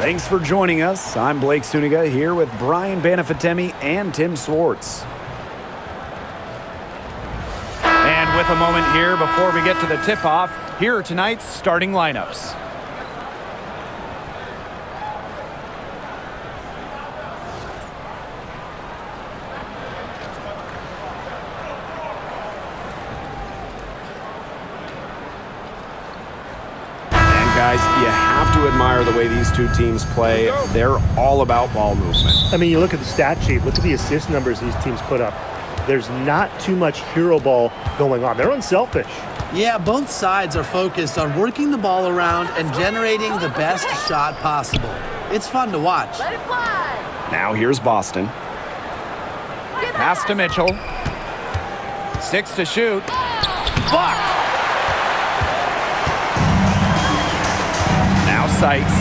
Thanks for joining us. I'm Blake Suniga here with Brian Banafitemi and Tim Swartz. And with a moment here before we get to the tip-off, here are tonight's starting lineups. Guys, you have to admire the way these two teams play. They're all about ball movement. I mean, you look at the stat sheet, look at the assist numbers these teams put up. There's not too much hero ball going on. They're unselfish. Yeah, both sides are focused on working the ball around and generating the best shot possible. It's fun to watch. Let it fly. Now here's Boston. Pass to Mitchell. 6 to shoot. Blocked. Sykes.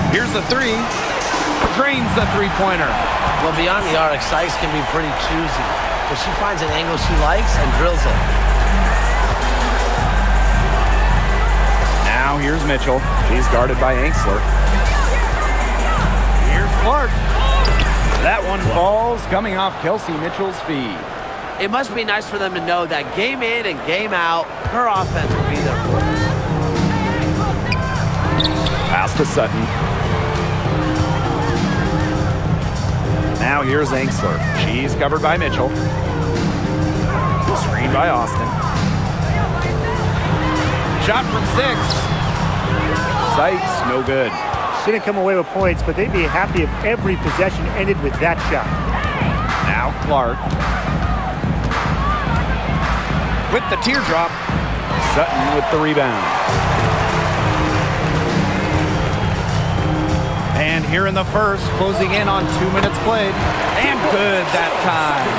Here's the three. Drains the three-pointer. Well, beyond the arc, Sykes can be pretty choosy, but she finds an angle she likes and drills it. Now here's Mitchell. She's guarded by Angsler. Here's Clark. That one falls, coming off Kelsey Mitchell's feed. It must be nice for them to know that game in and game out, her offense will be there for them. Pass to Sutton. Now here's Angsler. She's covered by Mitchell. Screen by Austin. Shot from 6. Sykes, no good. Didn't come away with points, but they'd be happy if every possession ended with that shot. Now Clark. With the teardrop, Sutton with the rebound. And here in the first, closing in on 2 minutes played. And good that time.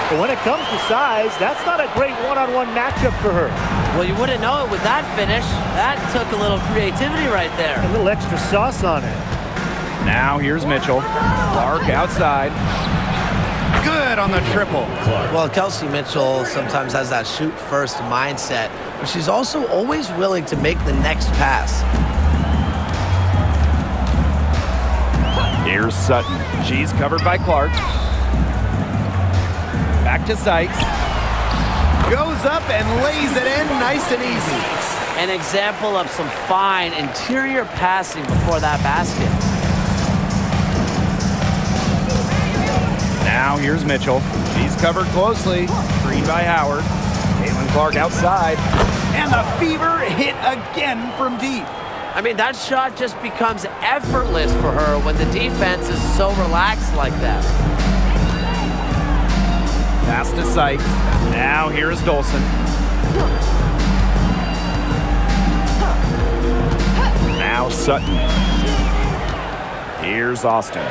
But when it comes to size, that's not a great one-on-one matchup for her. Well, you wouldn't know it with that finish. That took a little creativity right there. A little extra sauce on it. Now here's Mitchell. Clark outside. Good on the triple. Well, Kelsey Mitchell sometimes has that shoot-first mindset, but she's also always willing to make the next pass. Here's Sutton. She's covered by Clark. Back to Sykes. Goes up and lays it in nice and easy. An example of some fine interior passing before that basket. Now here's Mitchell. She's covered closely. Screen by Howard. CaitlinClark outside. And the fever hit again from deep. I mean, that shot just becomes effortless for her when the defense is so relaxed like that. Pass to Sykes. Now here's Dolson. Now Sutton. Here's Austin.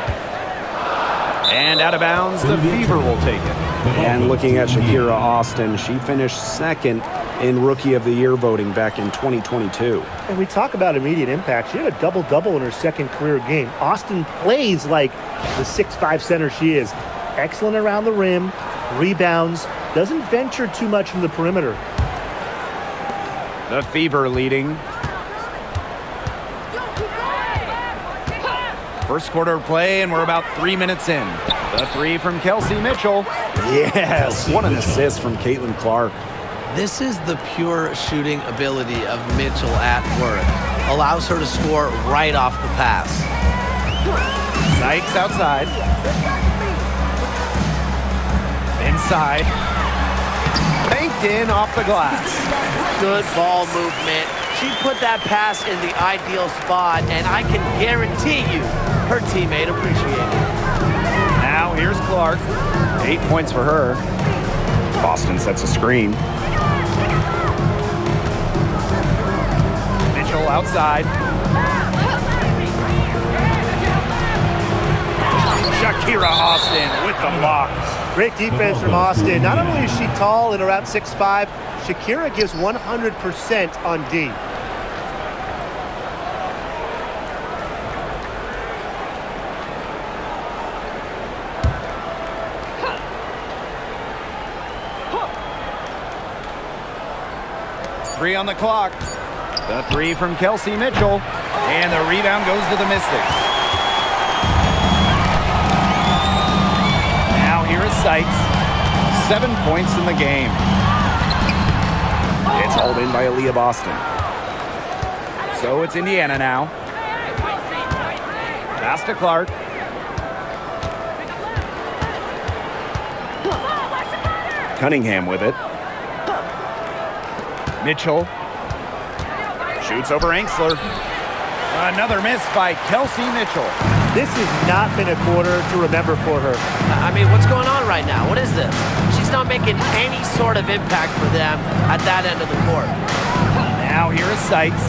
And out of bounds, the Fever will take it. And looking at Shakira Austin, she finished second in Rookie of the Year voting back in 2022. And we talk about immediate impact. She had a double-double in her second career game. Austin plays like the 6'5" center she is. Excellent around the rim, rebounds, doesn't venture too much from the perimeter. The Fever leading. First quarter of play, and we're about 3 minutes in. The three from Kelsey Mitchell. Yes, what an assist from CaitlinClark. This is the pure shooting ability of Mitchell at work. Allows her to score right off the pass. Sykes outside. Inside. Banked in off the glass. Good ball movement. She put that pass in the ideal spot, and I can guarantee you her teammate appreciated it. Now here's Clark. 8 points for her. Boston sets a screen. Mitchell outside. Shakira Austin with the block. Great defense from Austin. Not only is she tall and around 6'5", Shakira gives 100% on D. Three on the clock. The three from Kelsey Mitchell. And the rebound goes to the Mystics. Now here is Sykes. 7 points in the game. It's hauled in by Aaliyah Boston. So it's Indiana now. Pass to Clark. Cunningham with it. Mitchell shoots over Angsler. Another miss by Kelsey Mitchell. This has not been a quarter to remember for her. I mean, what's going on right now? What is this? She's not making any sort of impact for them at that end of the court. Now here is Sykes.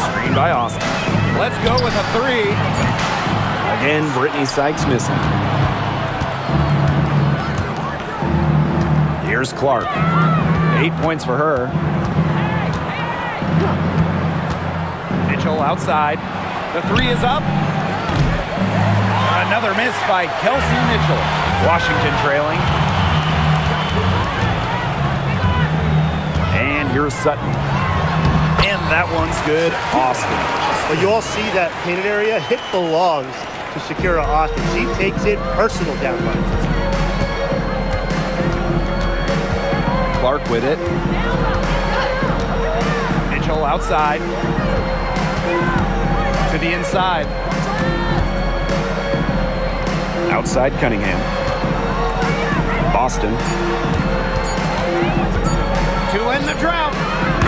Screen by Austin. Let's go with a three. Again, Brittany Sykes missing. Here's Clark. 8 points for her. Mitchell outside. The three is up. Another miss by Kelsey Mitchell. Washington trailing. And here's Sutton. And that one's good. Austin. Well, you all see that painted area. It belongs to Shakira Austin. She takes it personal down low. Clark with it. Mitchell outside. To the inside. Outside Cunningham. Boston. To end the drought.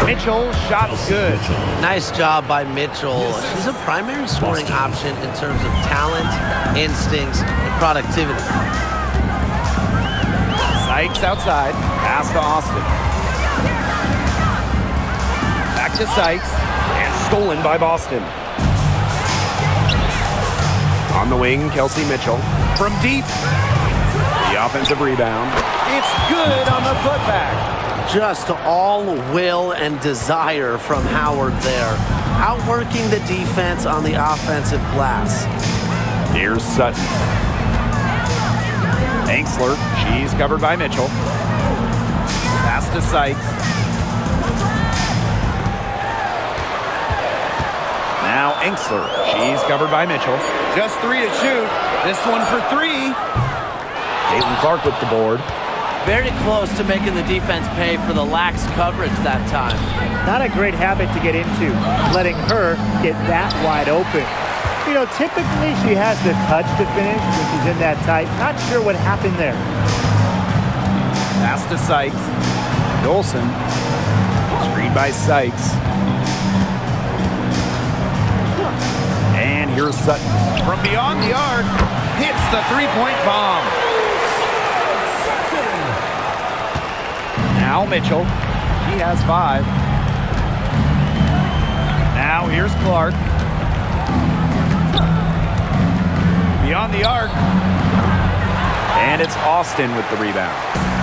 Mitchell shot's good. Nice job by Mitchell. She's a primary scoring option in terms of talent, instincts, and productivity. Sykes outside. Pass to Austin. Back to Sykes. And stolen by Boston. On the wing, Kelsey Mitchell. From deep. The offensive rebound. It's good on the putback. Just all will and desire from Howard there. Outworking the defense on the offensive glass. Here's Sutton. Angsler. She's covered by Mitchell. Pass to Sykes. Now Angsler. She's covered by Mitchell. Just three to shoot. This one for three. Caitlin Clark with the board. Very close to making the defense pay for the lax coverage that time. Not a great habit to get into, letting her get that wide open. You know, typically she has the touch to finish when she's in that tight. Not sure what happened there. Pass to Sykes. Dolson. Screen by Sykes. And here's Sutton. From beyond the arc, hits the three-point bomb. Now Mitchell. She has 5. Now here's Clark. Beyond the arc. And it's Austin with the rebound.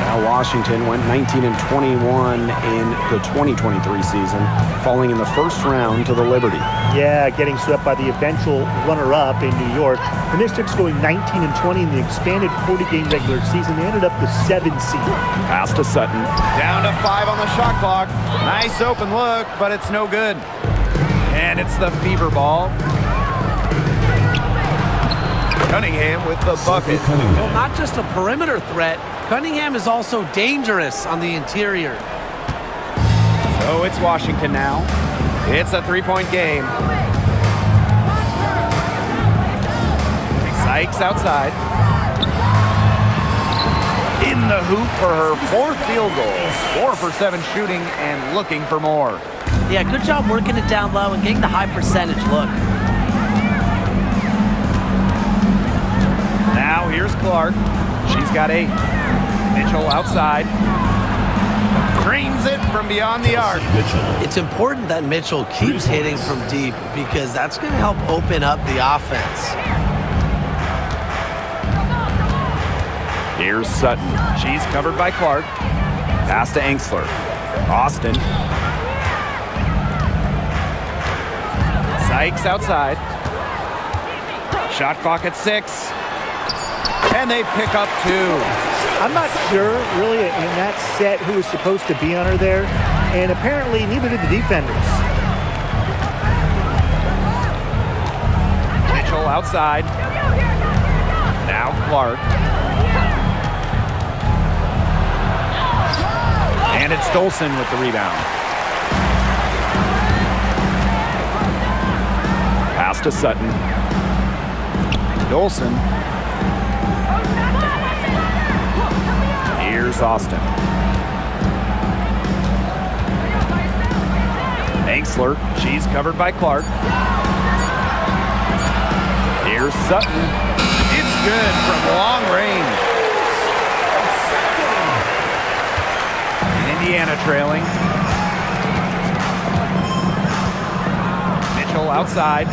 Now Washington went 19-21 in the 2023 season, falling in the first round to the Liberty. Yeah, getting swept by the eventual runner-up in New York. The Mystics going 19-20 in the expanded 40-game regular season. They ended up the 7th seed. Pass to Sutton. Down to 5 on the shot clock. Nice open look, but it's no good. And it's the fever ball. Cunningham with the bucket. Well, not just a perimeter threat, Cunningham is also dangerous on the interior. So it's Washington now. It's a three-point game. Sykes outside. In the hoop for her 4th field goal. 4 for 7 shooting and looking for more. Yeah, good job working it down low and getting the high percentage look. Now here's Clark. She's got 8. Mitchell outside. Drains it from beyond the arc. It's important that Mitchell keeps hitting from deep because that's going to help open up the offense. Here's Sutton. She's covered by Clark. Pass to Angsler. Austin. Sykes outside. Shot clock at 6. And they pick up 2. I'm not sure, really, in that set who was supposed to be on her there. And apparently, neither did the defenders. Mitchell outside. Now Clark. And it's Dolson with the rebound. Pass to Sutton. Dolson. Here's Austin. Angsler. She's covered by Clark. Here's Sutton. It's good from long range. Indiana trailing. Mitchell outside.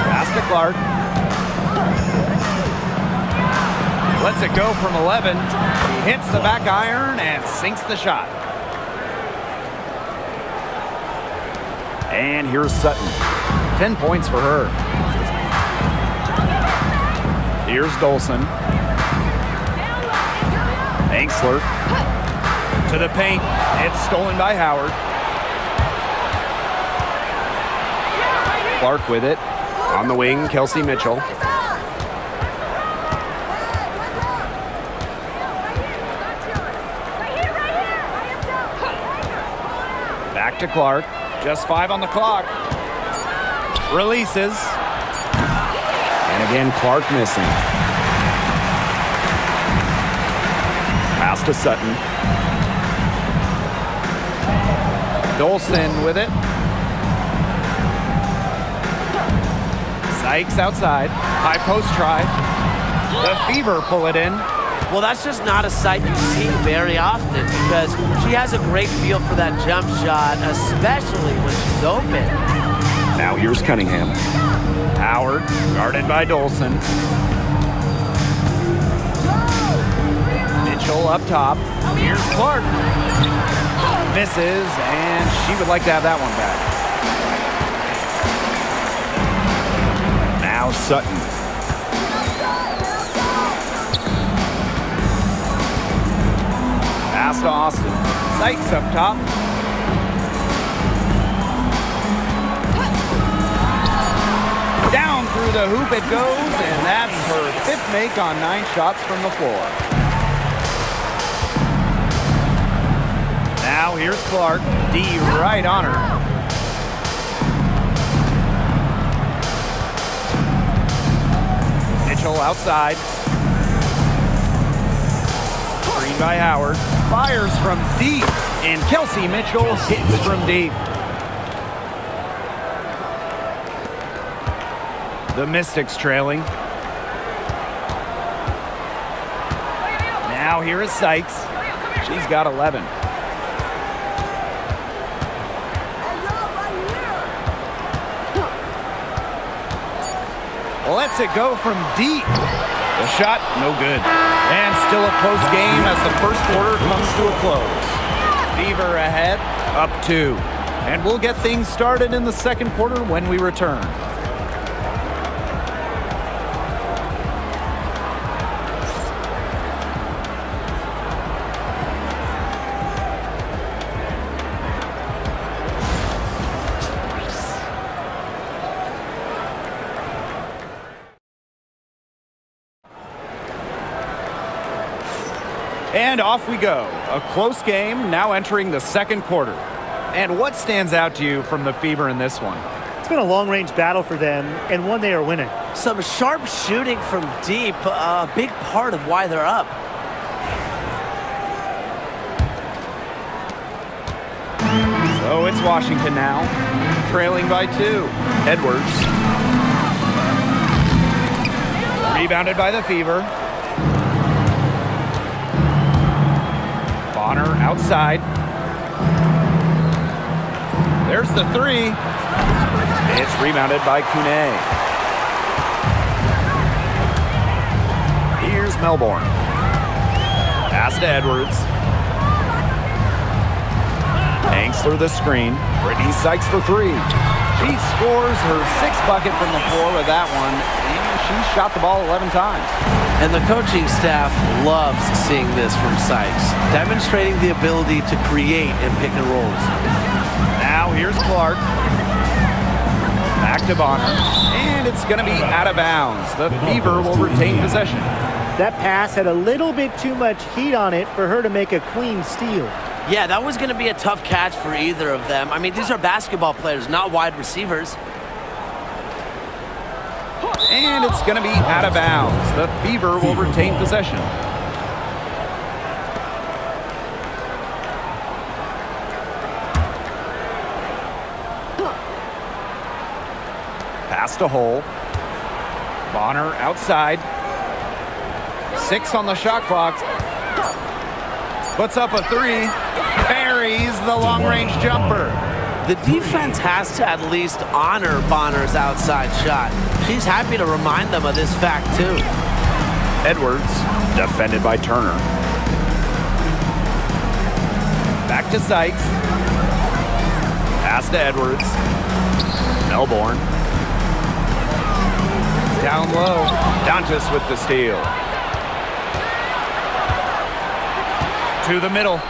Pass to Clark. Lets it go from 11. He hits the back iron and sinks the shot. And here's Sutton. 10 points for her. Here's Dolson. Angsler. To the paint. It's stolen by Howard. Clark with it. On the wing, Kelsey Mitchell. Back to Clark. Just 5 on the clock. Releases. And again, Clark missing. Pass to Sutton. Dolson with it. Sykes outside. High post try. The Fever pull it in. Well, that's just not a sight you see very often because she has a great feel for that jump shot, especially when she's open. Now here's Cunningham. Howard, guarded by Dolson. Mitchell up top. Here's Clark. Misses, and she would like to have that one back. Now Sutton. Pass to Austin. Sykes up top. Down through the hoop it goes, and that's her 5th make on 9 shots from the floor. Now here's Clark. D right on her. Mitchell outside. Screen by Howard. Fires from deep, and Kelsey Mitchell hits from deep. The Mystics trailing. Now here is Sykes. She's got 11. Lets it go from deep. The shot, no good. And still a close game as the first quarter comes to a close. Fever ahead, up 2. And we'll get things started in the second quarter when we return. And off we go. A close game now entering the second quarter. And what stands out to you from the Fever in this one? It's been a long-range battle for them, and one they are winning. Some sharp shooting from deep, a big part of why they're up. So it's Washington now, trailing by 2. Edwards. Rebounded by the Fever. Bonner outside. There's the 3. It's rebounded by Kune. Here's Melbourne. Pass to Edwards. Angsler the screen. Brittany Sykes for 3. She scores her 6th bucket from the floor with that one, and she shot the ball 11 times. And the coaching staff loves seeing this from Sykes, demonstrating the ability to create in pick and rolls. Now here's Clark. Back to Bonner, and it's going to be out of bounds. The Fever will retain possession. That pass had a little bit too much heat on it for her to make a clean steal. Yeah, that was going to be a tough catch for either of them. I mean, these are basketball players, not wide receivers. And it's going to be out of bounds. The Fever will retain possession. Pass to Hole. Bonner outside. 6 on the shot clock. Puts up a 3. Buries the long-range jumper. The defense has to at least honor Bonner's outside shot. She's happy to remind them of this fact, too. Edwards, defended by Turner. Back to Sykes. Pass to Edwards. Melbourne. Down low. Dantas with the steal. To the middle.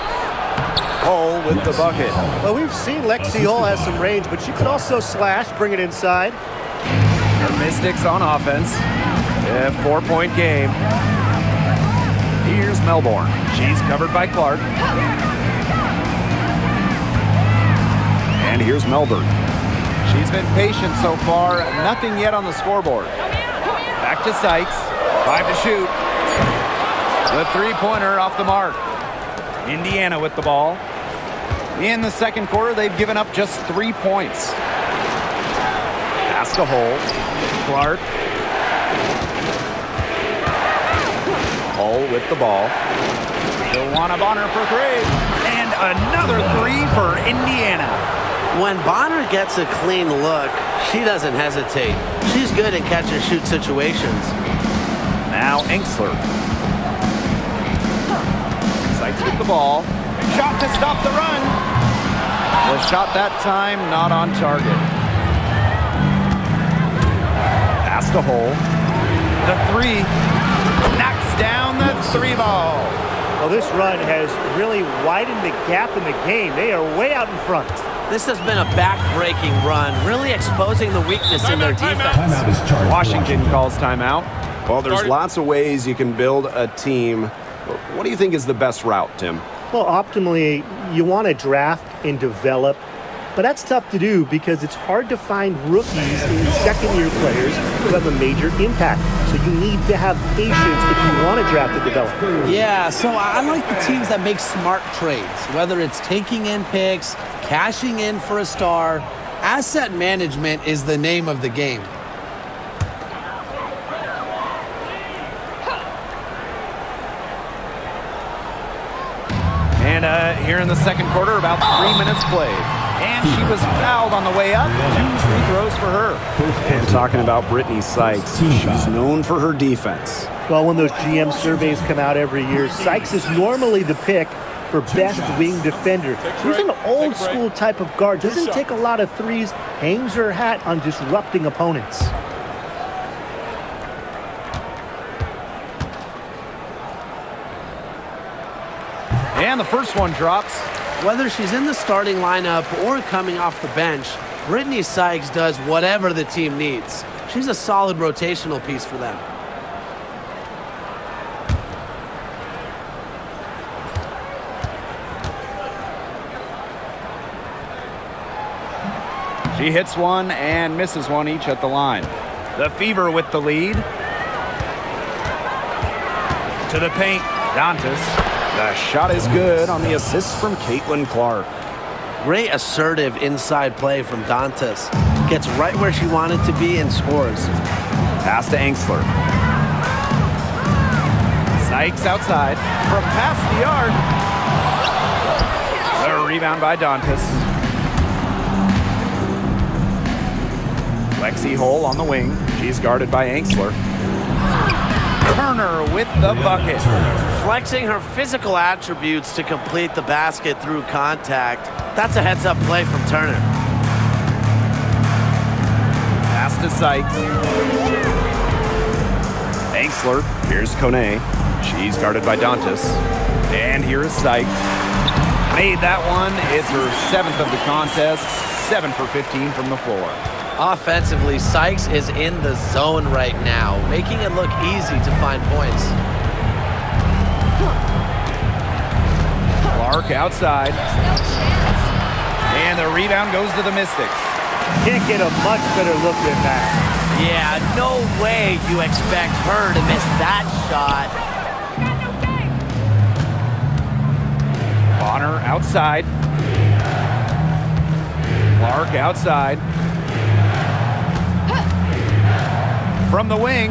Hole with the bucket. Well, we've seen Lexi Hull has some range, but she can also slash, bring it inside. The Mystics on offense. A 4-point game. Here's Melbourne. She's covered by Clark. And here's Melbourne. She's been patient so far. Nothing yet on the scoreboard. Back to Sykes. 5 to shoot. The three-pointer off the mark. Indiana with the ball. In the second quarter, they've given up just 3 points. Pass to Hole. Clark. Hole with the ball. Joanna Bonner for 3. And another 3 for Indiana. When Bonner gets a clean look, she doesn't hesitate. She's good in catch-and-shoot situations. Now Enxler. Sykes with the ball. Shot to stop the run. The shot that time not on target. Pass to Hole. The 3. Knocks down the 3 ball. Well, this run has really widened the gap in the game. They are way out in front. This has been a back-breaking run, really exposing the weakness in their defense. Washington calls timeout. Well, there's lots of ways you can build a team. What do you think is the best route, Tim? Well, optimally, you want to draft and develop, but that's tough to do because it's hard to find rookies and second-year players who have a major impact. So you need to have patience if you want to draft and develop. Yeah, so I like the teams that make smart trades, whether it's taking in picks, cashing in for a star. Asset management is the name of the game. And here in the second quarter, about 3 minutes played. And she was fouled on the way up. 2 free throws for her. And talking about Brittany Sykes, she's known for her defense. Well, when those GM surveys come out every year, Sykes is normally the pick for best wing defender. She's an old school type of guard. Doesn't take a lot of threes. Hangs her hat on disrupting opponents. And the first one drops. Whether she's in the starting lineup or coming off the bench, Brittany Sykes does whatever the team needs. She's a solid rotational piece for them. She hits one and misses one each at the line. The Fever with the lead. To the paint, Dantas. The shot is good on the assist from CaitlinClark. Great assertive inside play from Dantas. Gets right where she wanted to be and scores. Pass to Enxler. Sykes outside from past the arc. The rebound by Dantas. Lexi Hull on the wing. She's guarded by Enxler. Turner with the bucket. Flexing her physical attributes to complete the basket through contact. That's a heads-up play from Turner. to Sykes. Angsler. Here's Kone. She's guarded by Dantas. And here is Sykes. Made that one. It's her 7th of the contest. 7 for 15 from the floor. Offensively, Sykes is in the zone right now, making it look easy to find points. Clark outside. And the rebound goes to the Mystics. Can't get a much better look than that. Yeah, no way you expect her to miss that shot. Bonner outside. Clark outside. From the wing.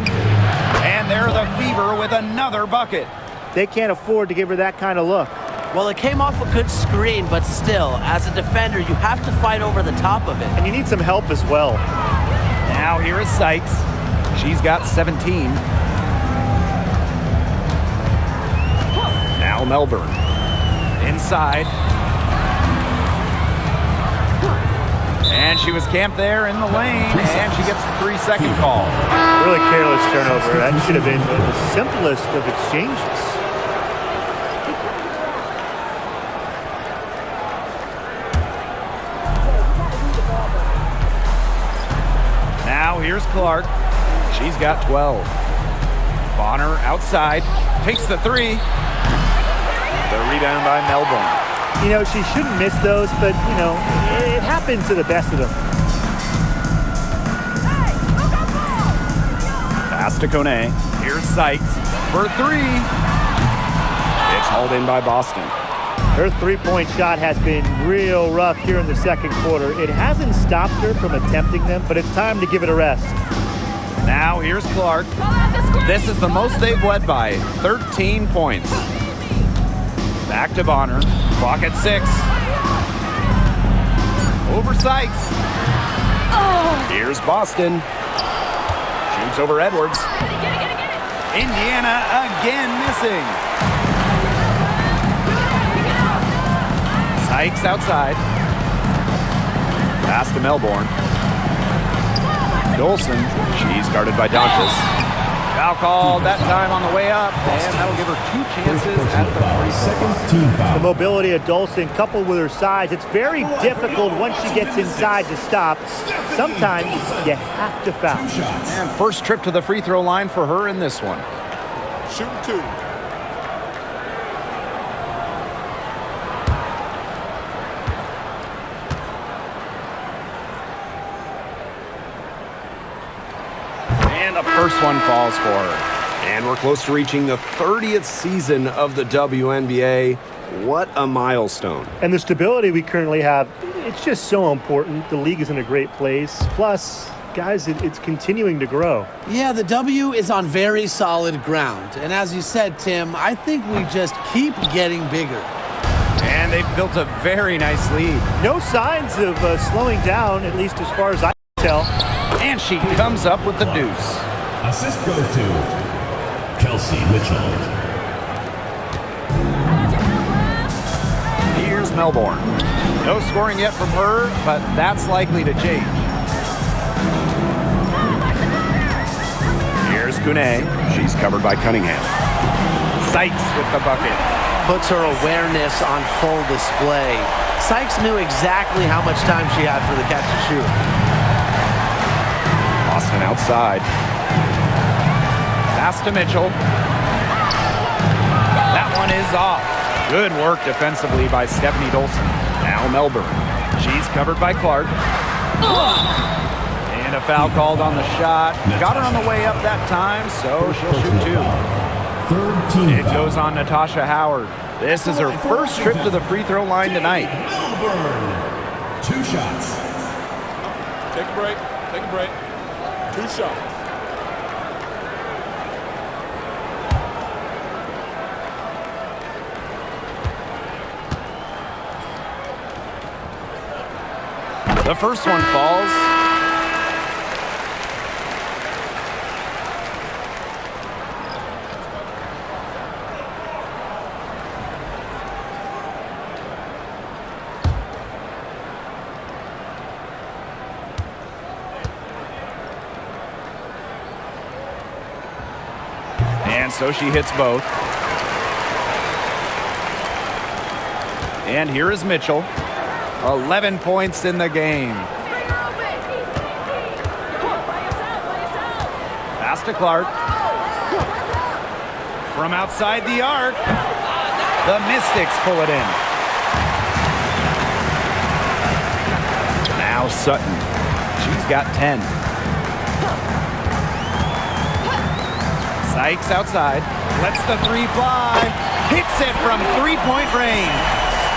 And they're the Fever with another bucket. They can't afford to give her that kind of look. Well, it came off a good screen, but still, as a defender, you have to fight over the top of it. And you need some help as well. Now here is Sykes. She's got 17. Now Melbourne. Inside. And she was camped there in the lane, and she gets the 3-second call. Really careless turnover. That should have been the simplest of exchanges. Now here's Clark. She's got 12. Bonner outside. Takes the 3. The rebound by Melbourne. You know, she shouldn't miss those, but, you know, it happens to the best of them. Pass to Kone. Here's Sykes for 3. It's hauled in by Boston. Her three-point shot has been real rough here in the second quarter. It hasn't stopped her from attempting them, but it's time to give it a rest. Now here's Clark. This is the most they've led by, 13 points. Back to Bonner. Clock at 6. Over Sykes. Here's Boston. Shoots over Edwards. Indiana again missing. Sykes outside. Pass to Melbourne. Dolson. She's guarded by Dantas. Foul called that time on the way up, and that'll give her 2 chances at the 3-second. The mobility of Dolson coupled with her size, it's very difficult once she gets inside to stop. Sometimes you have to foul. And first trip to the free throw line for her in this one. Shooting 2. And the first one falls for her. And we're close to reaching the 30th season of the WNBA. What a milestone. And the stability we currently have, it's just so important. The league is in a great place. Plus, guys, it's continuing to grow. Yeah, the W is on very solid ground. And as you said, Tim, I think we just keep getting bigger. And they've built a very nice lead. No signs of slowing down, at least as far as I can tell. And she comes up with the deuce. Assist goes to Kelsey Mitchell. Here's Melbourne. No scoring yet from her, but that's likely to change. Here's Kune. She's covered by Cunningham. Sykes with the bucket. Puts her awareness on full display. Sykes knew exactly how much time she had for the catch and shoot. Boston outside. Pass to Mitchell. That one is off. Good work defensively by Stephanie Dolson. Now Melbourne. She's covered by Clark. And a foul called on the shot. Got her on the way up that time, so she'll shoot 2. Third team It foul. goes on Natasha Howard. This is her first trip to the free throw line tonight. Melbourne. 2 shots. Take a break. Take a break. 2 shots. The first one falls. And so she hits both. And here is Mitchell. 11 points in the game. Pass to Clark. From outside the arc. The Mystics pull it in. Now Sutton. She's got 10. Sykes outside. Lets the three fly. Hits it from three-point range.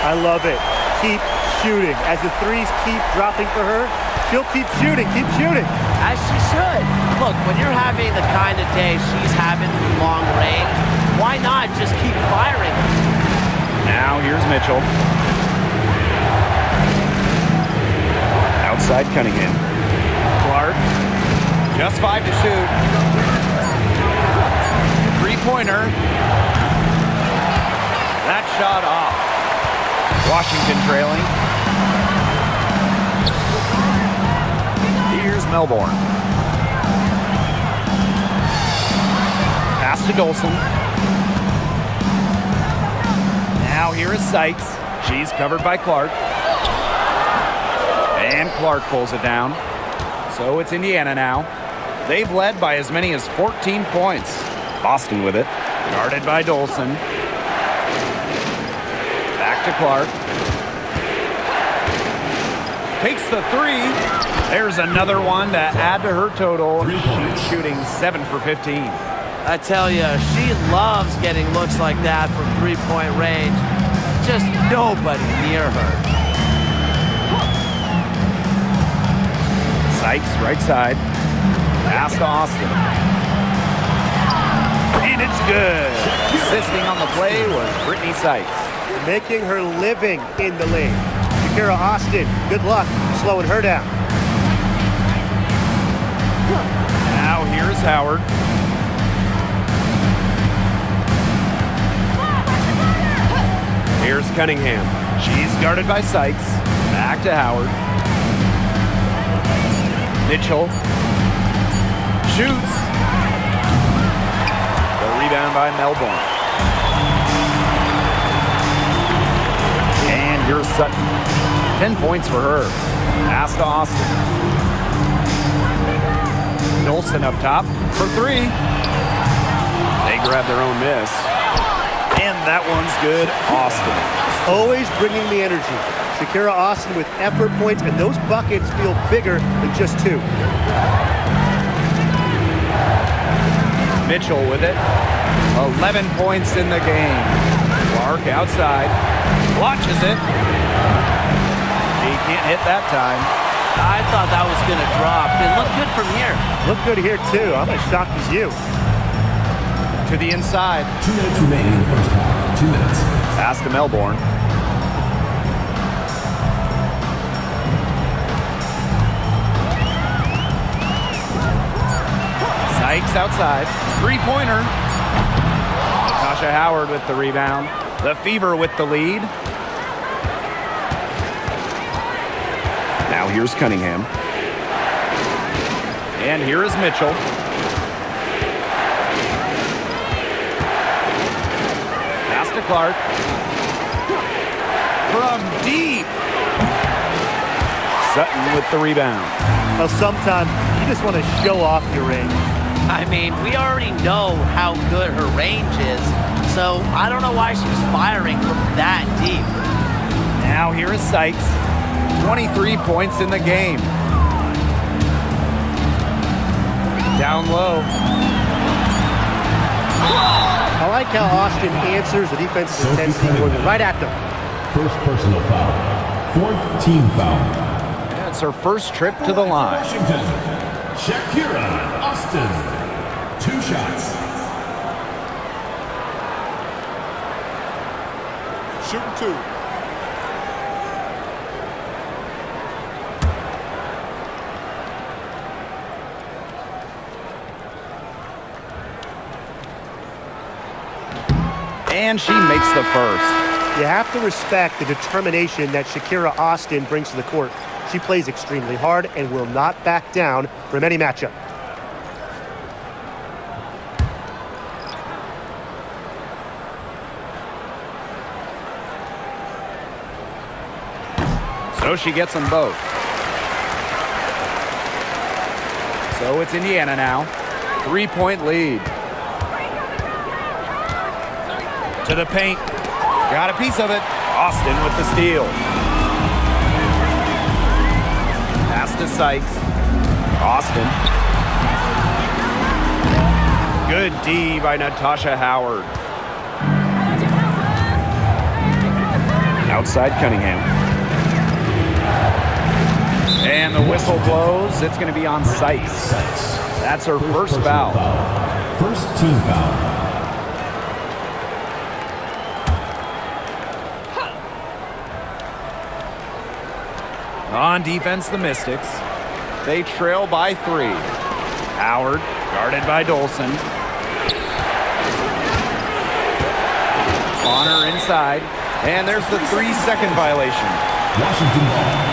I love it. Keep shooting. As the threes keep dropping for her, she'll keep shooting. Keep shooting. As she should. Look, when you're having the kind of day she's having from long range, why not just keep firing? Now here's Mitchell. Outside Cunningham. Clark. Just 5 to shoot. Three-pointer. That shot off. Washington trailing. Here's Melbourne. Pass to Dolson. Now here is Sykes. She's covered by Clark. And Clark pulls it down. So it's Indiana now. They've led by as many as 14 points. Boston with it. Guarded by Dolson. Back to Clark. Takes the three. There's another one to add to her total. She's shooting 7 for 15. I tell you, she loves getting looks like that from three-point range. Just nobody near her. Sykes, right side. Pass to Austin. And it's good. Assisting on the play was Brittany Sykes. Making her living in the lane. Shakira Austin, good luck slowing her down. Now here's Howard. Here's Cunningham. She's guarded by Sykes. Back to Howard. Mitchell. Shoots. The rebound by Melbourne. And here's Sutton. 10 points for her. Pass to Austin. Dolson up top for three. They grab their own miss. And that one's good. Austin. Always bringing the energy. Shakira Austin with effort points, and those buckets feel bigger than just two. Mitchell with it. 11 points in the game. Clark outside. Watches it. He can't hit that time. I thought that was going to drop. It looked good from here. Look good here, too. I'm as shocked as you. To the inside. 2 minutes remaining in the first half. 2 minutes. Pass to Melbourne. Sykes outside. Three-pointer. Natasha Howard with the rebound. The Fever with the lead. Now here's Cunningham. And here is Mitchell. Pass to Clark. From deep. Sutton with the rebound. Well, sometimes you just want to show off your range. I mean, we already know how good her range is, so I don't know why she's firing from that deep. Now here is Sykes. 23 points in the game. Down low. I like how Austin answers the defensive intensity going right at them. First personal foul. Fourth team foul. That's her first trip to the line. Washington. Shakira Austin. 2 shots. Shooting 2. And she makes the first. You have to respect the determination that Shakira Austin brings to the court. She plays extremely hard and will not back down from any matchup. So she gets them both. So it's Indiana now. 3-point lead. To the paint. Got a piece of it. Austin with the steal. Pass to Sykes. Austin. Good D by Natasha Howard. Outside Cunningham. And the whistle blows. It's going to be on Sykes. That's her first foul. First team foul. On defense, the Mystics. They trail by 3. Howard, guarded by Dolson. Honor inside. And there's the 3-second violation. Washington ball.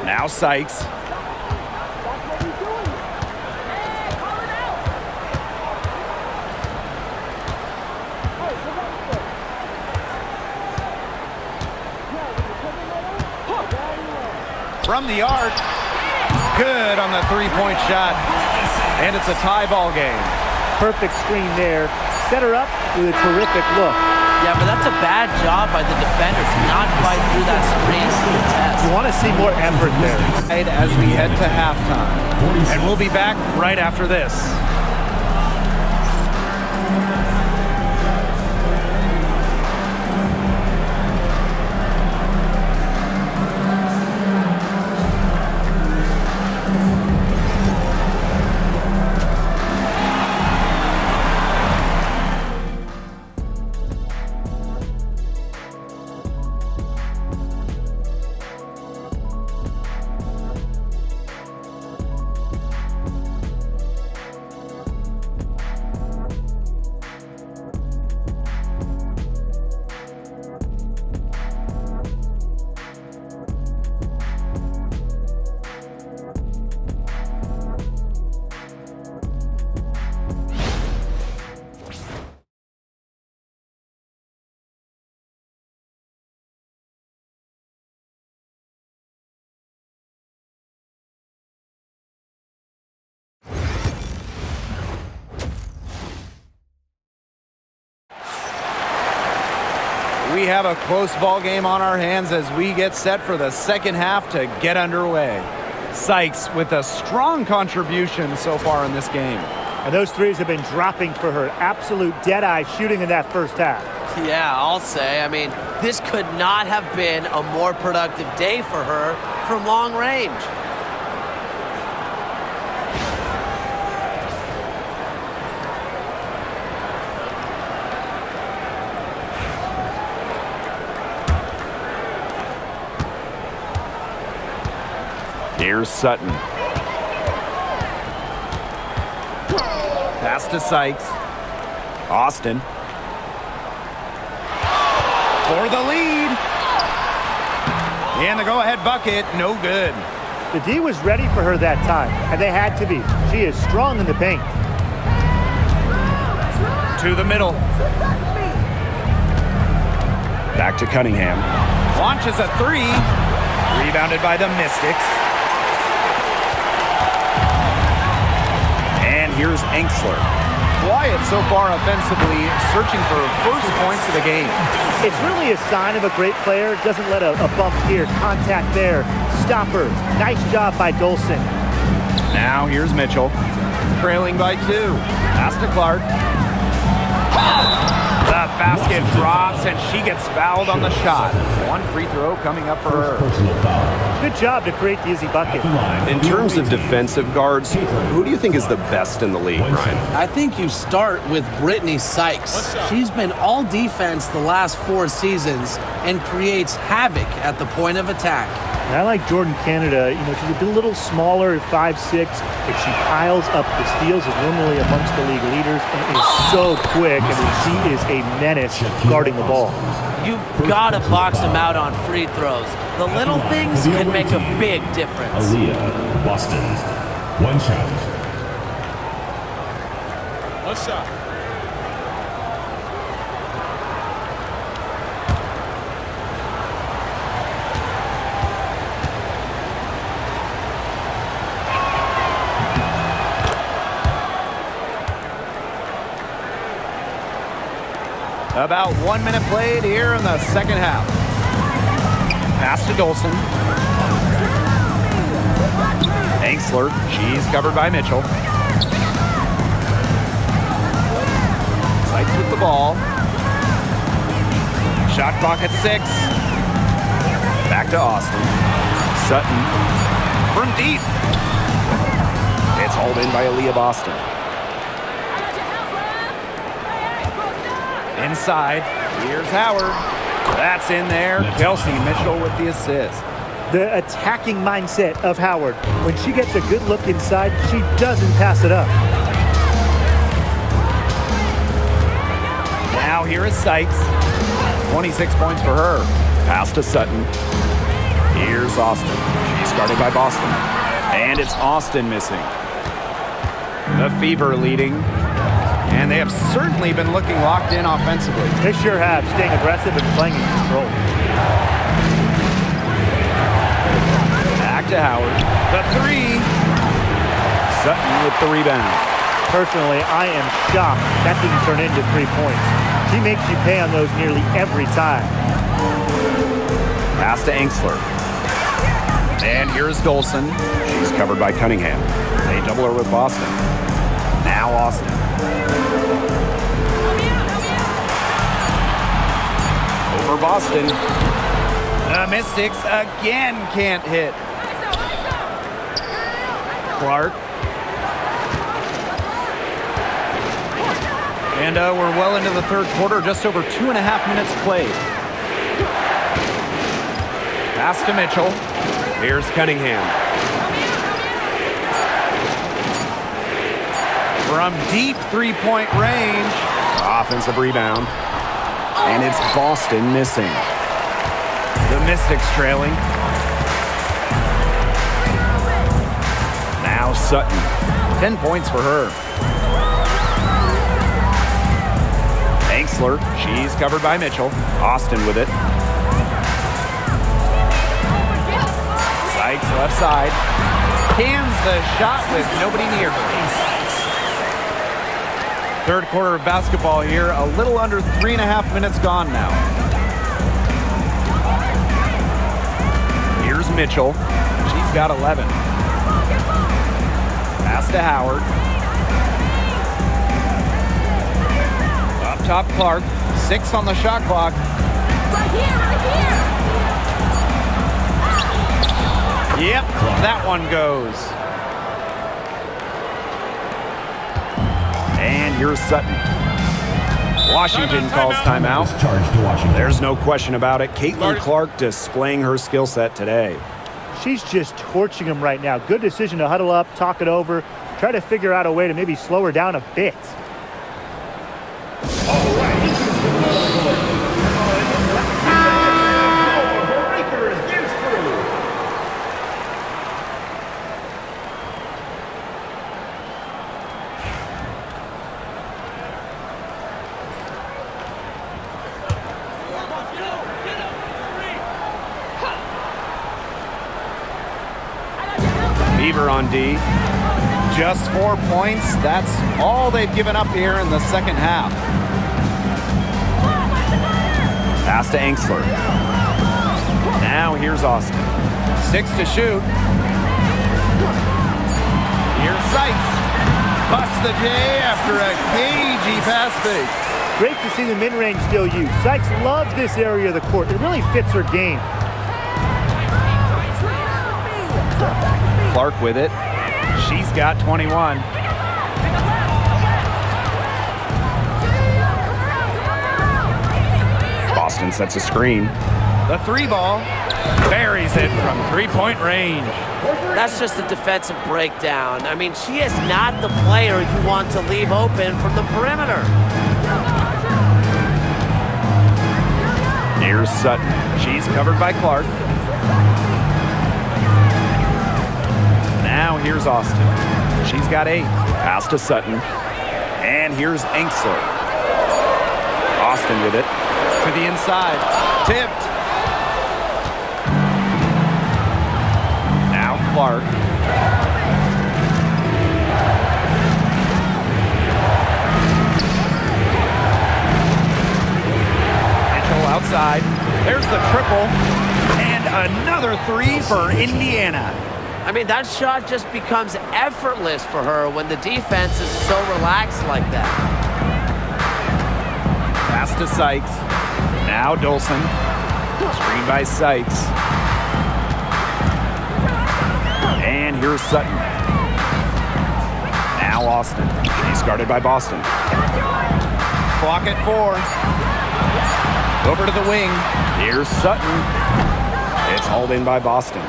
Now Sykes. From the arc. Good on the 3-point shot. And it's a tie ball game. Perfect screen there. Set her up with a terrific look. Yeah, but that's a bad job by the defender to not fight through that screen to the test. You want to see more effort there. As we head to halftime. And we'll be back right after this. We have a close ball game on our hands as we get set for the second half to get underway. Sykes with a strong contribution so far in this game. And those threes have been dropping for her. Absolute dead-eye shooting in that first half. Yeah, I'll say. I mean, this could not have been a more productive day for her from long range. Here's Sutton. Pass to Sykes. Austin. For the lead. And the go-ahead bucket, no good. The D was ready for her that time, and they had to be. She is strong in the paint. To the middle. Back to Cunningham. Launches a 3. Rebounded by the Mystics. And here's Enksler. Quiet so far offensively, searching for first points of the game. It's really a sign of a great player. Doesn't let a bump here, contact there, stop her. Nice job by Dolson. Now here's Mitchell, trailing by 2. Pass to Clark. The basket drops, and she gets fouled on the shot. One free throw coming up for her. Good job to create the easy bucket. In terms of defensive guards, who do you think is the best in the league, Ryan? I think you start with Brittany Sykes. She's been all defense the last 4 seasons and creates havoc at the point of attack. And I like Jordan Canada. You know, she's a little smaller at 5'6", but she piles up the steals, is normally amongst the league leaders, and is so quick. I mean, she is a menace guarding the ball. You've got to box them out on free throws. The little things can make a big difference. Aaliyah, Boston. One shot. One shot. About 1 minute played here in the second half. Pass to Dolson. Angsler, she's covered by Mitchell. Sykes with the ball. Shot clock at 6. Back to Austin. Sutton from deep. It's hauled in by Aaliyah Boston. Inside, here's Howard. That's in there. Kelsey Mitchell with the assist. The attacking mindset of Howard. When she gets a good look inside, she doesn't pass it up. Now here is Sykes. 26 points for her. Pass to Sutton. Here's Austin. She's guarded by Boston. And it's Austin missing. The Fever leading. And they have certainly been looking locked in offensively. They sure have, staying aggressive and playing in control. Back to Howard. The 3. Sutton with the rebound. Personally, I am shocked that didn't turn into 3 points. She makes you pay on those nearly every time. Pass to Angsler. And here's Dolson. She's covered by Cunningham. They double her with Boston. Now Austin. Over Boston. The Mystics again can't hit. Clark. And we're well into the third quarter, just over 2.5 minutes played. Pass to Mitchell. Here's Cunningham. From deep three-point range. Offensive rebound. And it's Boston missing. The Mystics trailing. Now Sutton. 10 points for her. Angsler, she's covered by Mitchell. Austin with it. Sykes left side. Cans the shot with nobody near her. Third quarter of basketball here. A little under 3.5 minutes gone now. Here's Mitchell. She's got 11. Pass to Howard. Up top, Clark. 6 on the shot clock. Right here. Yep, that one goes. And here's Sutton. Washington calls timeout. Charge to Washington. There's no question about it. CaitlinClark displaying her skill set today. She's just torching him right now. Good decision to huddle up, talk it over, try to figure out a way to maybe slow her down a bit. Beaver on D. Just 4 points. That's all they've given up here in the second half. Pass to Angsler. Now here's Austin. 6 to shoot. Here's Sykes. Busts the J after a cagey pass fake. Great to see the mid-range still used. Sykes loves this area of the court. It really fits her game. Clark with it. She's got 21. Boston sets a screen. The 3 ball. Buries it from three-point range. That's just a defensive breakdown. I mean, she is not the player you want to leave open from the perimeter. Here's Sutton. She's covered by Clark. Now here's Austin. She's got 8. Pass to Sutton. And here's Engstler. Austin with it. To the inside. Tipped. Now Clark. Mitchell outside. There's the triple. And another 3 for Indiana. I mean, that shot just becomes effortless for her when the defense is so relaxed like that. Pass to Sykes. Now Dolson. Screen by Sykes. And here's Sutton. Now Austin. He's guarded by Boston. Clock at 4. Over to the wing. Here's Sutton. It's hauled in by Boston.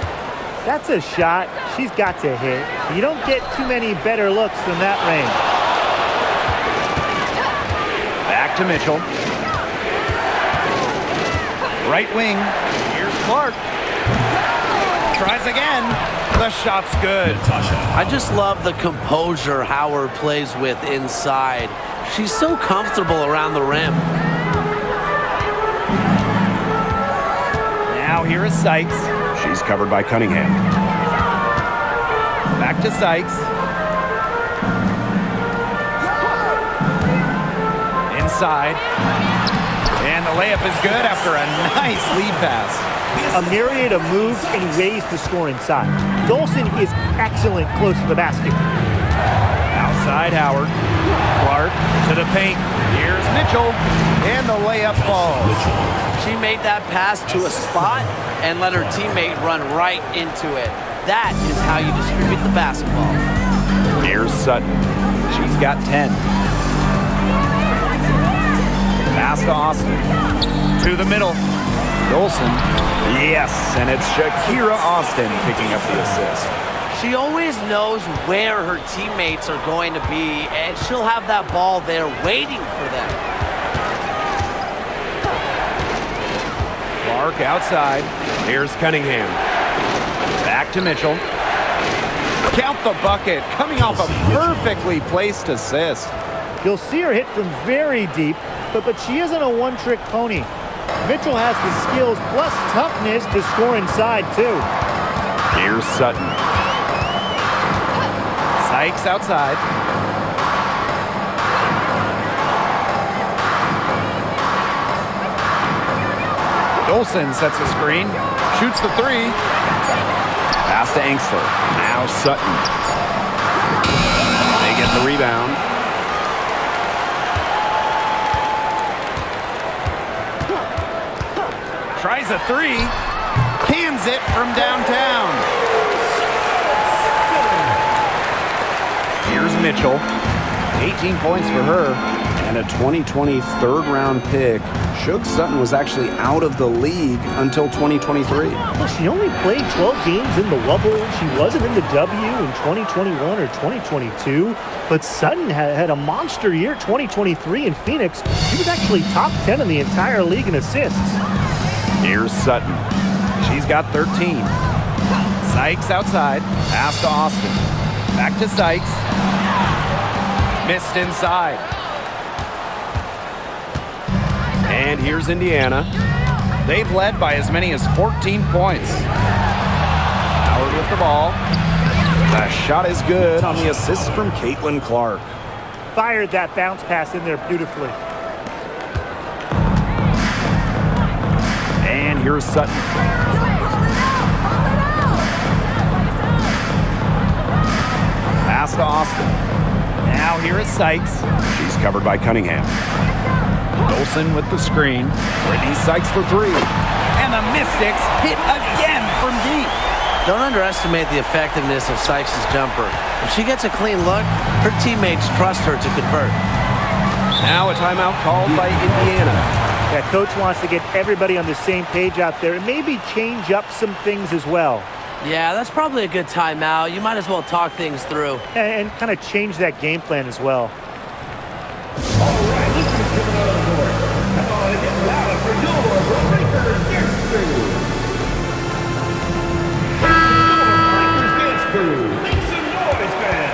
That's a shot she's got to hit. You don't get too many better looks from that range. Back to Mitchell. Right wing. Here's Clark. Tries again. The shot's good. I just love the composure Howard plays with inside. She's so comfortable around the rim. Now here is Sykes. She's covered by Cunningham. Back to Sykes. Inside. And the layup is good after a nice lead pass. A myriad of moves and ways to score inside. Dolson is excellent close to the basket. Outside Howard. Clark to the paint. Here's Mitchell. And the layup falls. She made that pass to a spot and let her teammate run right into it. That is how you distribute the basketball. Here's Sutton. She's got 10. Pass to Austin. To the middle. Dolson. Yes, and it's Shakira Austin picking up the assist. She always knows where her teammates are going to be, and she'll have that ball there waiting for them. Clark outside. Here's Cunningham. Back to Mitchell. Count the bucket. Coming off a perfectly placed assist. You'll see her hit from very deep, but she isn't a one-trick pony. Mitchell has the skills plus toughness to score inside, too. Here's Sutton. Sykes outside. Dolson sets a screen. Shoots the 3. Pass to Engstler. Now Sutton. They get the rebound. Tries a 3. Cans it from downtown. Here's Mitchell. 18 points for her. And a 2020 third-round pick. Shug Sutton was actually out of the league until 2023. Well, she only played 12 games in the Wubble. She wasn't in the W in 2021 or 2022. But Sutton had a monster year 2023 in Phoenix. She was actually top 10 in the entire league in assists. Here's Sutton. She's got 13. Sykes outside. Pass to Austin. Back to Sykes. Missed inside. And here's Indiana. They've led by as many as 14 points. Howard with the ball. The shot is good on the assist from CaitlinClark. Fired that bounce pass in there beautifully. And here's Sutton. Pass to Austin. Now here is Sykes. She's covered by Cunningham. Dolson with the screen. Brittany Sykes for 3. And the Mystics hit again from deep. Don't underestimate the effectiveness of Sykes' jumper. If she gets a clean look, her teammates trust her to convert. Now a timeout called by Indiana. Yeah, coach wants to get everybody on the same page out there and maybe change up some things as well. Yeah, that's probably a good timeout. You might as well talk things through. And kind of change that game plan as well. All right, let's get it on the board. Come on and get loud for your Breakers Dance Crew. Breakers Dance Crew. Make some noise, man.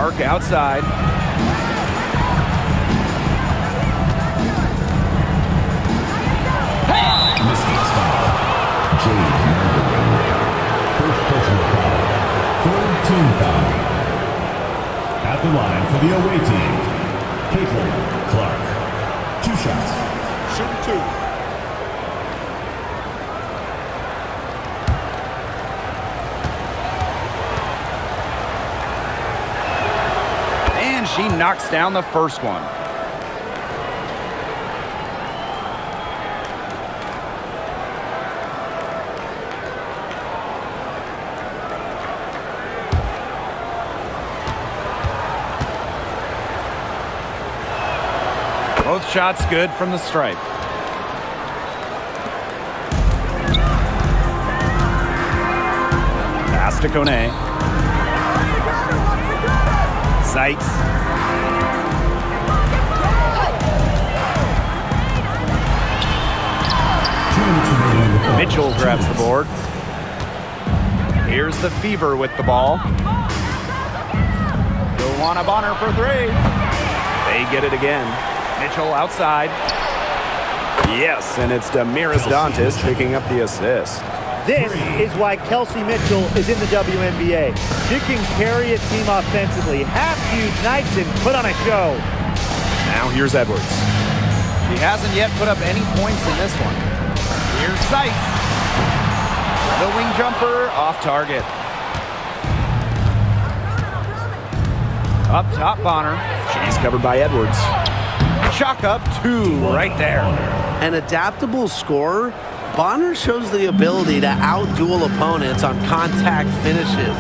Clark outside. Mistakes foul. Jade Marbury. First personal foul. Third team foul. At the line for the away team, CaitlinClark. 2 shots. Shooting 2. And she knocks down the first one. Both shots good from the stripe. Pass to Kone. Sykes. Mitchell grabs the board. Here's the Fever with the ball. Joanna Bonner for 3. They get it again. Mitchell outside. Yes, and it's Damiris Dantas picking up the assist. This is why Kelsey Mitchell is in the WNBA. She can carry a team offensively, have huge nights, and put on a show. Now here's Edwards. She hasn't yet put up any points in this one. Here's Sykes. The wing jumper off target. Up top, Bonner. She's covered by Edwards. Chalk up 2 right there. An adaptable scorer, Bonner shows the ability to outduel opponents on contact finishes.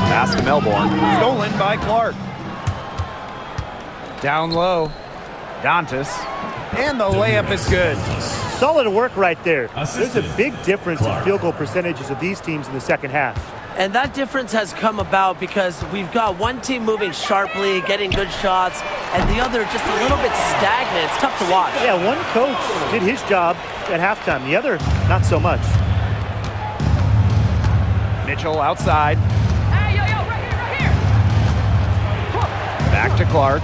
Pass to Melbourne. Stolen by Clark. Down low. Dantas. And the layup is good. Solid work right there. There's a big difference in field goal percentages of these teams in the second half. And that difference has come about because we've got one team moving sharply, getting good shots, and the other just a little bit stagnant. It's tough to watch. Yeah, one coach did his job at halftime. The other, not so much. Mitchell outside. Hey, yo, right here. Back to Clark.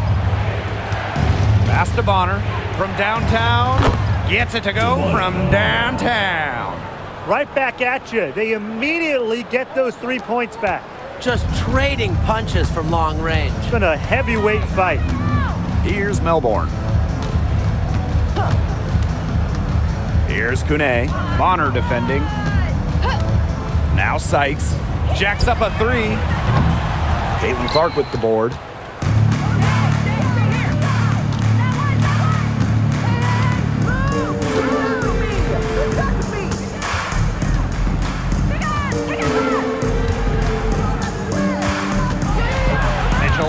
Pass to Bonner. From downtown. Gets it to go from downtown. Right back at you. They immediately get those 3 points back. Just trading punches from long range. It's been a heavyweight fight. Here's Melbourne. Here's Kune. Bonner defending. Now Sykes. Jacks up a 3. CaitlinClark with the board.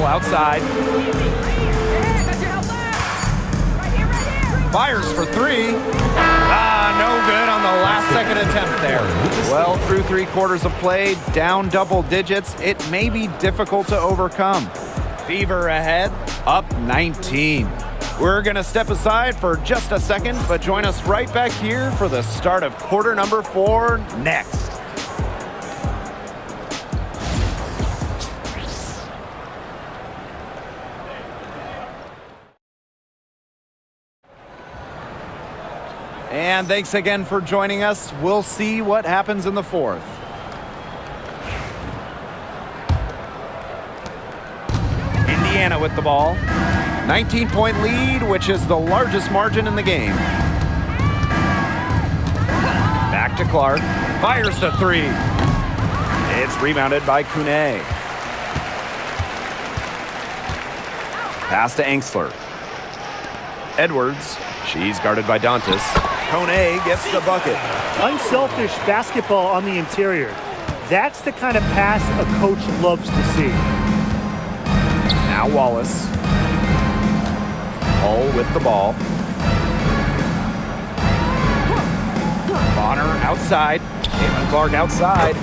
Outside. Fires for 3. No good on the last second attempt there. Well, through 3/4 of play, down double digits, it may be difficult to overcome. Fever ahead, up 19. We're going to step aside for just a second, but join us right back here for the start of quarter number 4 next. And thanks again for joining us. We'll see what happens in the 4th. Indiana with the ball. 19-point lead, which is the largest margin in the game. Back to Clark. Fires to 3. It's rebounded by Kune. Pass to Angsler. Edwards. She's guarded by Dantas. Kone gets the bucket. Unselfish basketball on the interior. That's the kind of pass a coach loves to see. Now Wallace. Hull with the ball. Bonner outside. CaitlinClark outside.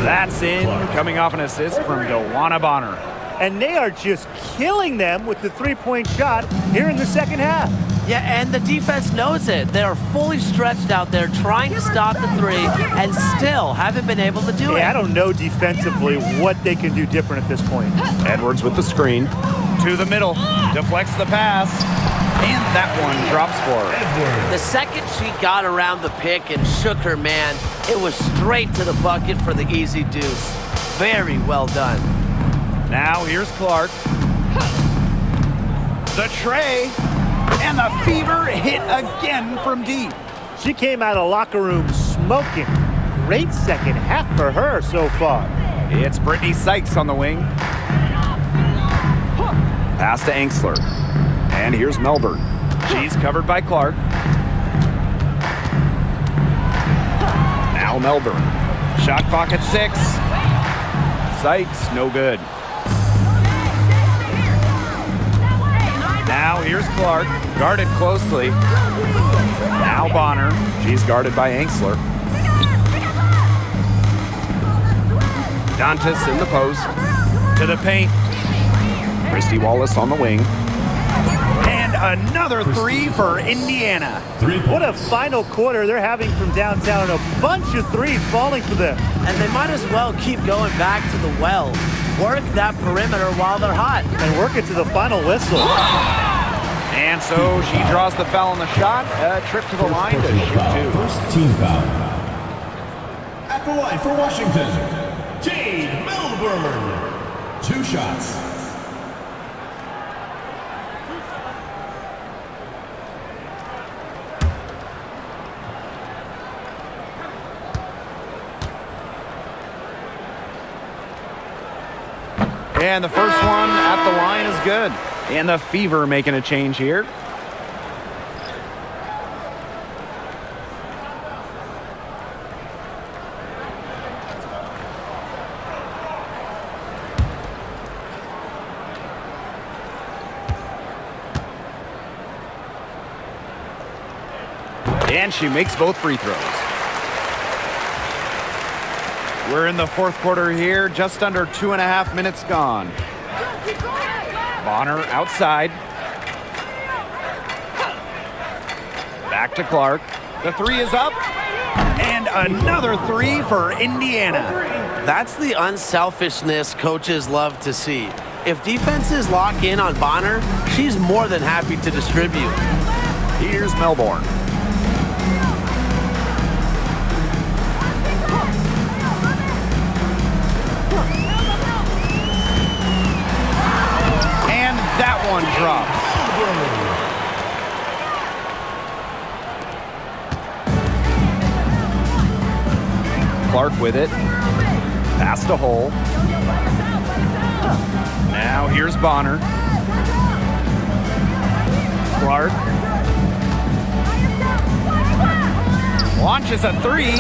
That's in. Coming off an assist from Joanna Bonner. And they are just killing them with the 3-point shot here in the second half. Yeah, and the defense knows it. They're fully stretched out there trying to stop the three and still haven't been able to do it. I don't know defensively what they can do different at this point. Edwards with the screen. To the middle, deflects the pass, and that one drops for her. The second she got around the pick and shook her man, it was straight to the bucket for the easy deuce. Very well done. Now here's Clark. The tray, and the fever hit again from deep. She came out of locker room smoking. Great second half for her so far. It's Brittany Sykes on the wing. Pass to Angsler. And here's Melbourne. She's covered by Clark. Now Melbourne. Shot clock at 6. Sykes, no good. Now here's Clark, guarded closely. Now Bonner. She's guarded by Angsler. Dantas in the post. To the paint. Christy Wallace on the wing. And another three for Indiana. What a final quarter they're having from downtown. A bunch of threes falling for them. And they might as well keep going back to the well. Work that perimeter while they're hot. And work it to the final whistle. And so she draws the foul on the shot. A trip to the line to shoot two. First team foul. At the line for Washington, Jade Melbourne. 2 shots. And the first one at the line is good. And the Fever making a change here. And she makes both free throws. We're in the fourth quarter here, just under 2.5 minutes gone. Bonner outside. Back to Clark. The three is up. And another three for Indiana. That's the unselfishness coaches love to see. If defenses lock in on Bonner, she's more than happy to distribute. Here's Melbourne. That one drops. Clark with it. Pass to Hole. Now here's Bonner. Clark. Launches a three.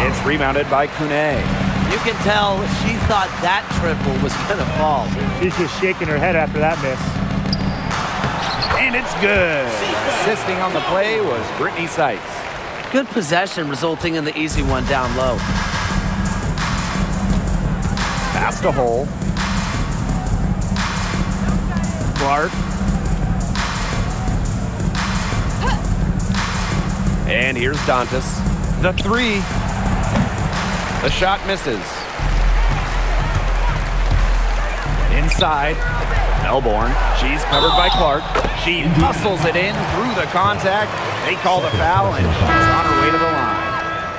It's rebounded by Kune. You can tell she thought that triple was going to fall. She's just shaking her head after that miss. And it's good. Assisting on the play was Brittany Sykes. Good possession resulting in the easy one down low. Pass to Hole. Clark. And here's Dantas. The three. The shot misses. Inside. Melbourne. She's covered by Clark. She hustles it in through the contact. They call the foul, and she's on her way to the line.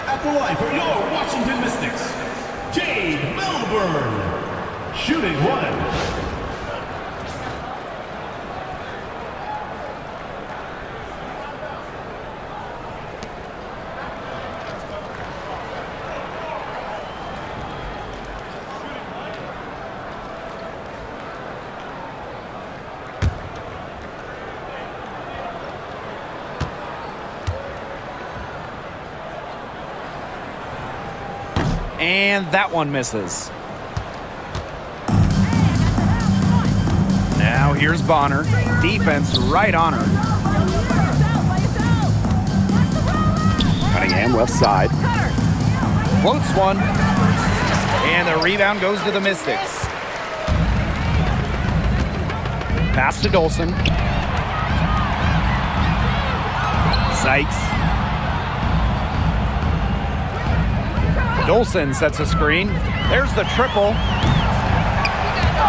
At the line for your Washington Mystics, Jade Melbourne. Shooting 1. And that one misses. Now here's Bonner. Defense right on her. Cunningham left side. Floats one. And the rebound goes to the Mystics. Pass to Dolson. Sykes. Dolson sets a screen. There's the triple.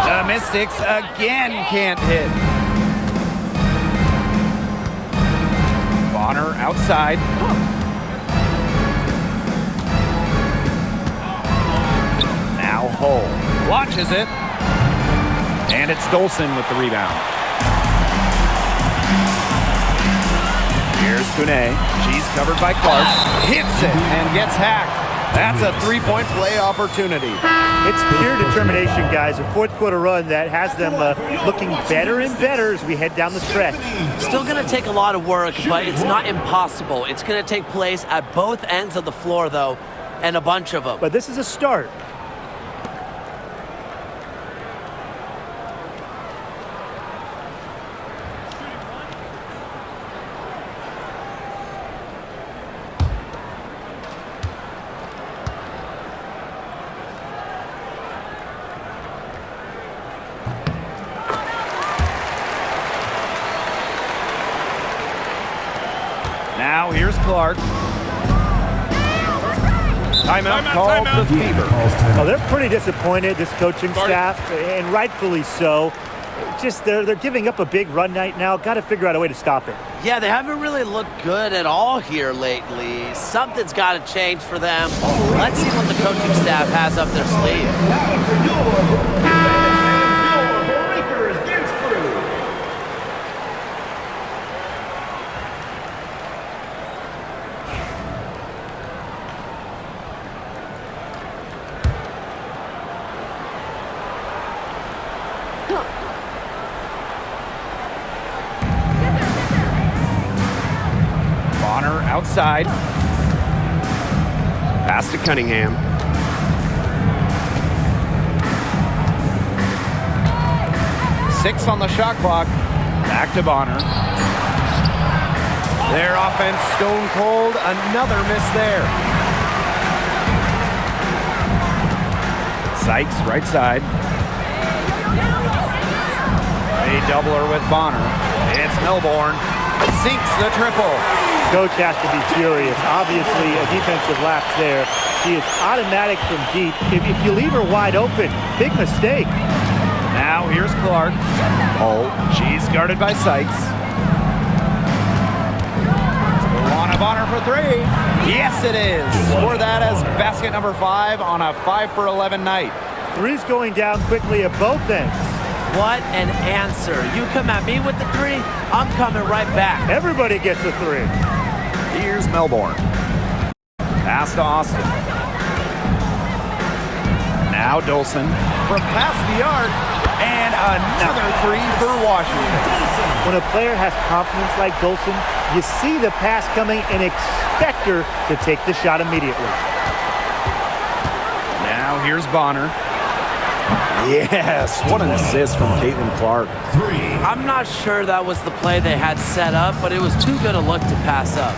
The Mystics again can't hit. Bonner outside. Now Hull launches it. And it's Dolson with the rebound. Here's Kune. She's covered by Clark. Hits it and gets hacked. That's a three-point play opportunity. It's pure determination, guys. A fourth quarter run that has them looking better and better as we head down the stretch. Still going to take a lot of work, but it's not impossible. It's going to take place at both ends of the floor, though, and a bunch of them. But this is a start. Now here's Clark. Timeout called the Fever. Oh, they're pretty disappointed, this coaching staff, and rightfully so. Just they're giving up a big run right now. Got to figure out a way to stop it. Yeah, they haven't really looked good at all here lately. Something's got to change for them. Let's see what the coaching staff has up their sleeve. Outside. Pass to Cunningham. Six on the shot clock. Back to Bonner. Their offense stone cold. Another miss there. Sykes right side. A doubler with Bonner. It's Melbourne. Sinks the triple. Coach has to be furious. Obviously, a defensive lapse there. She is automatic from deep. If you leave her wide open, big mistake. Now here's Clark. Oh, she's guarded by Sykes. Luana Bonner for three. Yes, it is. Score that as basket number 5 on a 5 for 11 night. Three's going down quickly at both ends. What an answer. You come at me with the three, I'm coming right back. Everybody gets a three. Here's Melbourne. Pass to Austin. Now Dolson from past the arc. And another three for Washington. When a player has confidence like Dolson, you see the pass coming and expect her to take the shot immediately. Now here's Bonner. Yes, what an assist from CaitlinClark. I'm not sure that was the play they had set up, but it was too good a look to pass up.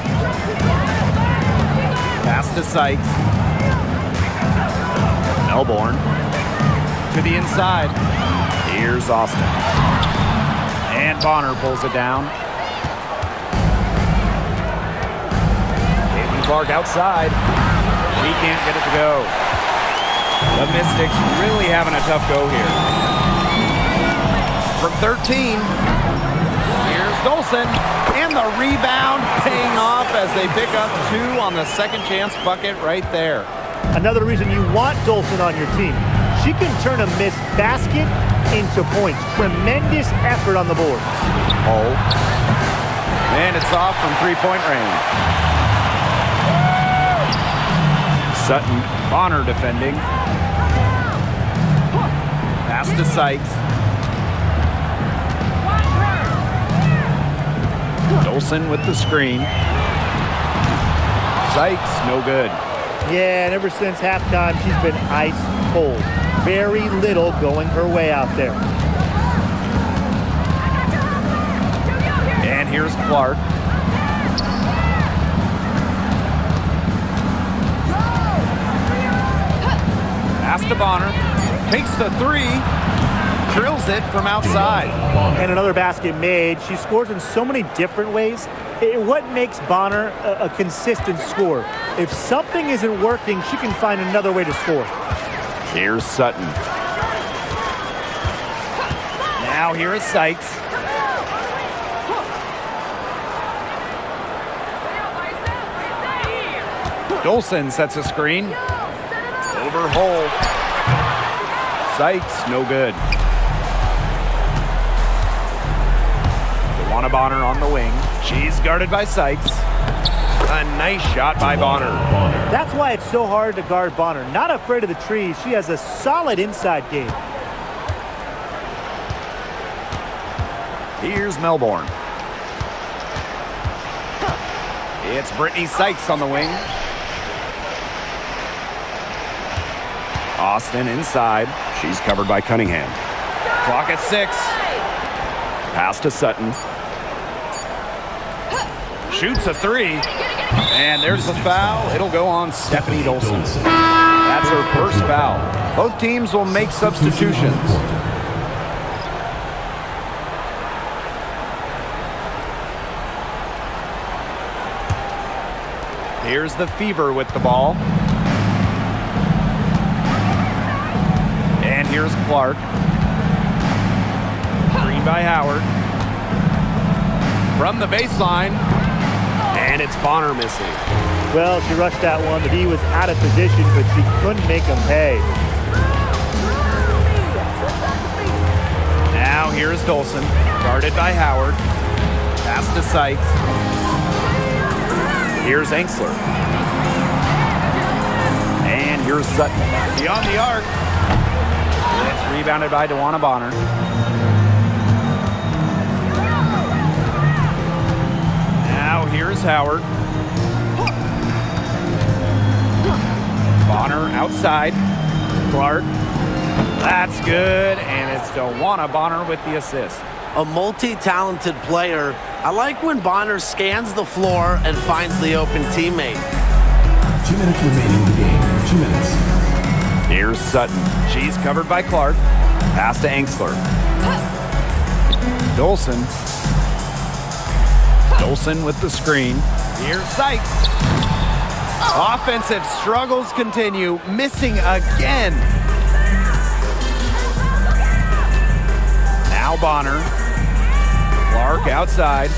Pass to Sykes. Melbourne to the inside. Here's Austin. And Bonner pulls it down. CaitlinClark outside. She can't get it to go. The Mystics really having a tough go here. From 13, here's Dolson, and the rebound paying off as they pick up 2 on the second chance bucket right there. Another reason you want Dolson on your team. She can turn a missed basket into points. Tremendous effort on the boards. Oh. And it's off from three-point range. Sutton, Bonner defending. Pass to Sykes. Dolson with the screen. Sykes, no good. Yeah, and ever since halftime, she's been ice cold. Very little going her way out there. And here's Clark. Pass to Bonner. Takes the three. drills it from outside. And another basket made. She scores in so many different ways. What makes Bonner a consistent scorer? If something isn't working, she can find another way to score. Here's Sutton. Now here is Sykes. Dolson sets a screen. Over hole. Sykes, no good. DeWanna Bonner on the wing. She's guarded by Sykes. A nice shot by Bonner. That's why it's so hard to guard Bonner. Not afraid of the trees. She has a solid inside game. Here's Melbourne. It's Brittany Sykes on the wing. Austin inside. She's covered by Cunningham. Clock at 6. Pass to Sutton. Shoots a 3. And there's the foul. It'll go on Stephanie Dolson. That's her first foul. Both teams will make substitutions. Here's the Fever with the ball. And here's Clark. Green by Howard. From the baseline. And it's Bonner missing. Well, she rushed that one, but he was out of position, but she couldn't make him pay. Now here's Dolson. Guarded by Howard. Pass to Sykes. Here's Enxler. And here's Sutton. Beyond the arc. It's rebounded by DeWanna Bonner. Now here's Howard. Bonner outside. Clark. That's good. And it's DeWanna Bonner with the assist. A multi-talented player. I like when Bonner scans the floor and finds the open teammate. 2 minutes remaining in the game. 2 minutes. Here's Sutton. She's covered by Clark. Pass to Enxler. Dolson. Dolson with the screen. Here's Sykes. Offensive struggles continue. Missing again. Now Bonner. Clark outside.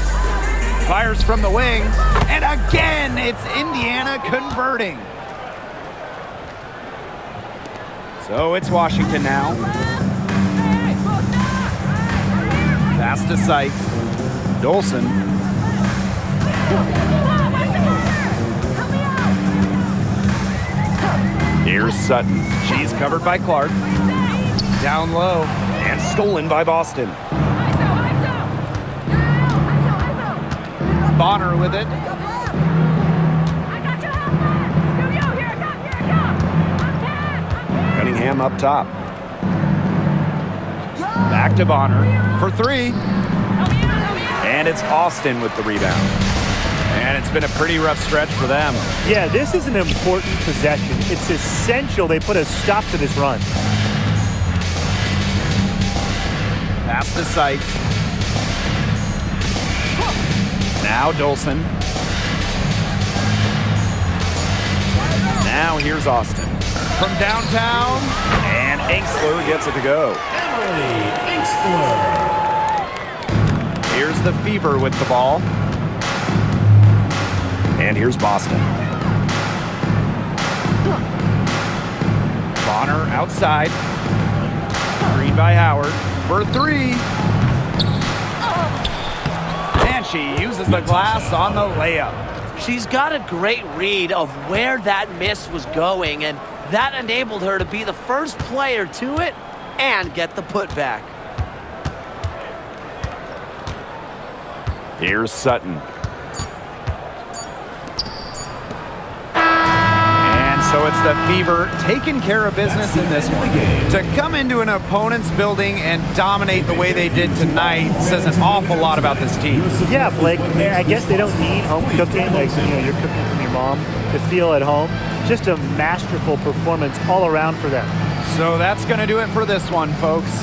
Fires from the wing. And again, it's Indiana converting. So it's Washington now. Pass to Sykes. Dolson. Here's Sutton. She's covered by Clark. Down low. And stolen by Boston. Bonner with it. Cunningham up top. Back to Bonner for 3. And it's Austin with the rebound. And it's been a pretty rough stretch for them. Yeah, this is an important possession. It's essential they put a stop to this run. Pass to Sykes. Now Dolson. Now here's Austin. From downtown. And Enxler gets it to go. Here's the Fever with the ball. And here's Boston. Bonner outside. Green by Howard for 3. And she uses the glass on the layup. She's got a great read of where that miss was going, and that enabled her to be the first player to it and get the putback. Here's Sutton. So it's the Fever taking care of business in this one. To come into an opponent's building and dominate the way they did tonight says an awful lot about this team. Yeah, Blake, I guess they don't need home cooking, like, you're cooking from your mom, to feel at home. Just a masterful performance all around for them. So that's going to do it for this one, folks.